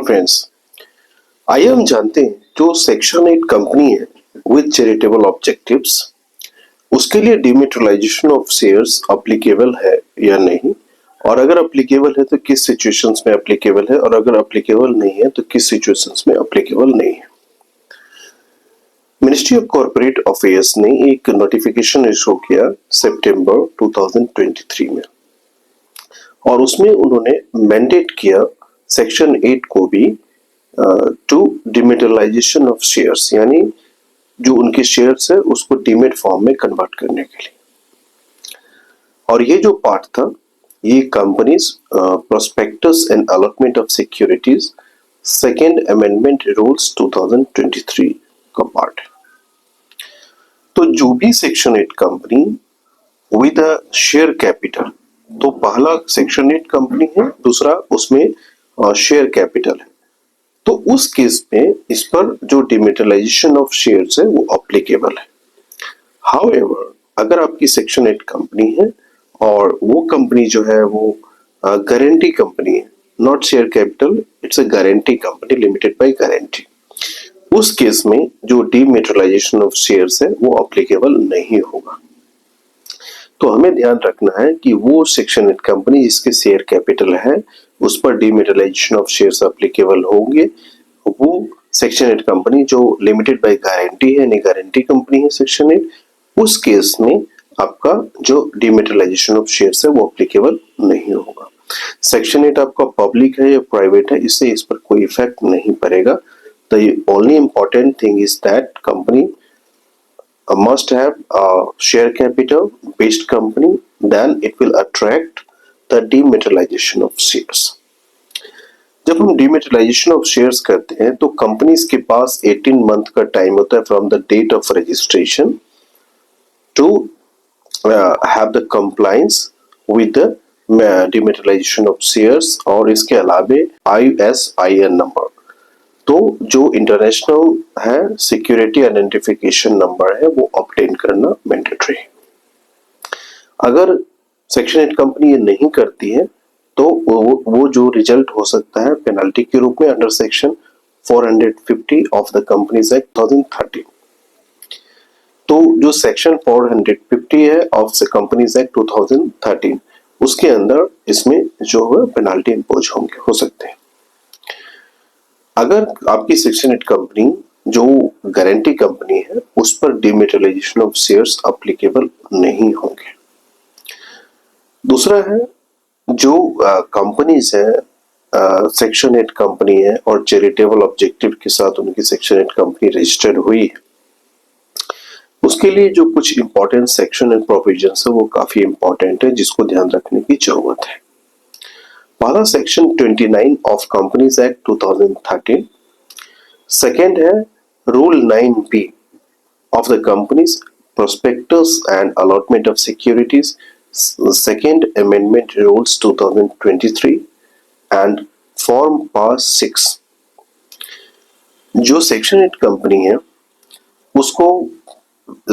Hello friends, आइए हम जानते हैं जो सेक्शन 8 कंपनी है विद चैरिटेबल ऑब्जेक्टिव्स उसके लिए डिमेटेरियलाइजेशन ऑफ शेयर्स एप्लीकेबल है या नहीं, और अगर एप्लीकेबल है तो किस सिचुएशंस में एप्लीकेबल है, और अगर एप्लीकेबल नहीं है तो किस सिचुएशंस में एप्लीकेबल नहीं है। मिनिस्ट्री ऑफ कॉर्पोरेट अफेयर्स ने एक नोटिफिकेशन इशू किया सितंबर 2023 में, और उसमें उन्होंने मैंडेट किया सेक्शन 8 को भी टू डिमेटेरियलाइजेशन ऑफ शेयर्स, यानी जो उनके शेयर्स है उसको डीमेट फॉर्म में कन्वर्ट करने के लिए। और ये जो पार्ट था ये companies prospectus and allotment of securities second amendment rules 2023 का पार्ट है। तो जो भी section 8 company with a share capital, तो पहला सेक्शन 8 कंपनी है, दूसरा उसमें शेयर कैपिटल है, तो उस केस में इस पर जो डिमेटेरियलाइजेशन ऑफ शेयर्स है वो एप्लीकेबल है। हाउएवर, अगर आपकी सेक्शन 8 कंपनी है और वो कंपनी जो है वो गारंटी कंपनी है, not share capital, it's a guarantee company limited by guarantee, उस केस में जो डिमेटेरियलाइजेशन ऑफ शेयर्स है वो एप्लीकेबल नहीं होगा। तो हमें ध्यान रखना है कि वो सेक्शन 8 कंपनी जिसके शेयर कैपिटल है उस पर डिमेटेरियलाइजेशन ऑफ शेयर्स एप्लीकेबल होंगे। वो सेक्शन 8 कंपनी जो लिमिटेड बाय गारंटी है, यानी गारंटी कंपनी है सेक्शन 8, उस केस में आपका जो डिमेटेरियलाइजेशन ऑफ शेयर्स है वो एप्लीकेबल नहीं होगा। सेक्शन 8 आपका पब्लिक है या प्राइवेट है, इससे इस पर कोई इफेक्ट नहीं पड़ेगा। The only important thing is that company must have a share capital based company, then it will attract the dematerialization of shares. जब हम डिमेटेरियलाइजेशन ऑफ शेयर्स करते हैं तो कंपनीज के पास 18 मंथ का टाइम होता है from the date of registration to have the compliance with the dematerialisation of shares, और इसके अलावा ISIN नंबर, तो जो इंटरनेशनल है सिक्योरिटी आइडेंटिफिकेशन नंबर है वो ऑब्टेन करना मैंडेटरी है। अगर सेक्शन 8 कंपनी ये नहीं करती है तो वो जो रिजल्ट हो सकता है पेनल्टी के रूप में under section 450 of the companies act 2013। तो जो सेक्शन 450 है ऑफ द कंपनीज एक्ट 2013 उसके अंदर इसमें जो है पेनल्टी इंपोज होंगे हो सकते हैं। अगर आपकी सेक्शन 8 कंपनी जो गारंटी कंपनी है उस पर डिमेटेरियलाइजेशन ऑफ शेयर्स एप्लीकेबल नहीं होंगे। दूसरा है जो कंपनीज है सेक्शन 8 कंपनी है और चैरिटेबल ऑब्जेक्टिव के साथ उनकी सेक्शन 8 कंपनी रजिस्टर्ड हुई है, उसके लिए जो कुछ इंपॉर्टेंट सेक्शन एंड प्रोविजंस है वो काफी इंपॉर्टेंट है जिसको ध्यान रखने की जरूरत है। पहला section 29 of companies act 2013, second है rule 9B of the companies prospectus and allotment of securities second amendment rules 2023 and form PAS 6। जो सेक्शन 8 कंपनी है उसको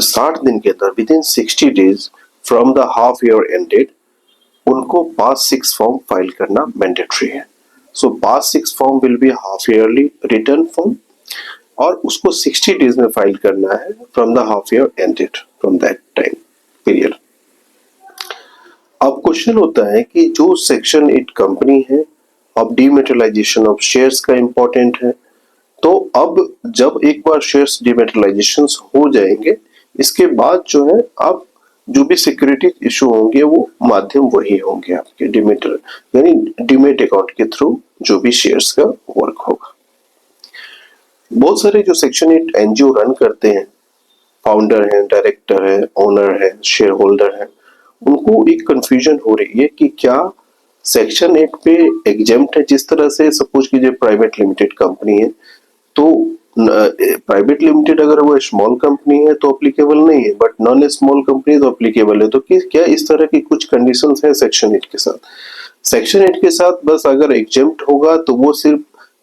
60 दिन के अंदर with in 60 days from the half year ended उनको पास 6 form file करना mandatory है। सो पास 6 form will be half yearly return form, और उसको 60 डेज में फाइल करना है from the half year ended from that time period. अब क्वेश्चन होता है कि जो सेक्शन 8 कंपनी है अब डिमेटेरियलाइजेशन ऑफ शेयर्स का इंपॉर्टेंट है, तो अब जब एक बार शेयर्स डिमेटेरियलाइजेशन हो जाएंगे इसके बाद जो है अब जो भी सिक्योरिटी इशू होंगे वो माध्यम वही होंगे आपके डिमेटर, यानी डिमेट अकाउंट के थ्रू जो भी शेयर्स का वर्क होगा। बहुत सारे जो सेक्शन 8 एनजीओ रन करते हैं, फाउंडर है, डायरेक्टर है, ओनर है, शेयर होल्डर है, उनको एक कंफ्यूजन हो रही है कि क्या सेक्शन 8 पे एग्जेम्प्ट है। जिस तरह से सपोज कीजिए प्राइवेट लिमिटेड कंपनी है, तो प्राइवेट लिमिटेड अगर वो स्मॉल कंपनी है तो एप्लीकेबल नहीं है, बट नॉन स्मॉल कंपनी तो एप्लीकेबल है। तो क्या इस तरह की कुछ कंडीशंस है सेक्शन 8 के साथ? सेक्शन 8 के साथ बस अगर एग्जेम्प्ट होगा तो वो सिर्फ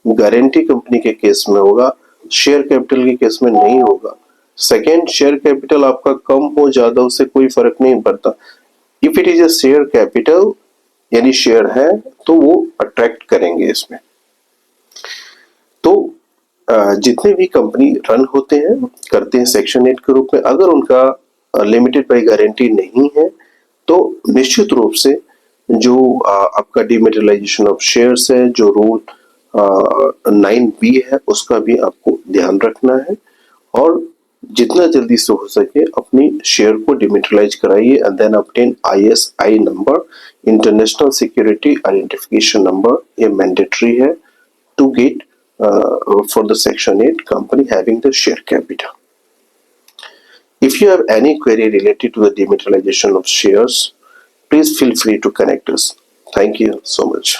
गारंटी कंपनी के केस में होगा, शेयर कैपिटल के केस में नहीं होगा। सेकेंड, शेयर कैपिटल आपका कम हो ज्यादा उससे कोई फर्क नहीं पड़ता। If it is a share capital यानी शेयर है तो वो अट्रैक्ट करेंगे इसमें। तो जितने भी कंपनी रन होते हैं करते हैं सेक्शन 8 के रूप में, अगर उनका लिमिटेड बाय गारंटी नहीं है तो निश्चित रूप से जो आपका डिमेटेरियलाइजेशन ऑफ शेयर्स है, जो रूल 9B है, उसका भी आपको ध्यान रखना है और जितना जल्दी से हो सके अपनी शेयर को डिमेटेरियलाइज कराइए and then obtain ISI number, international security identification number. ये मैंडेटरी है to get for the Section 8 company having the share capital. If you have any query related to the dematerialization of shares, please feel free to connect us. Thank you so much.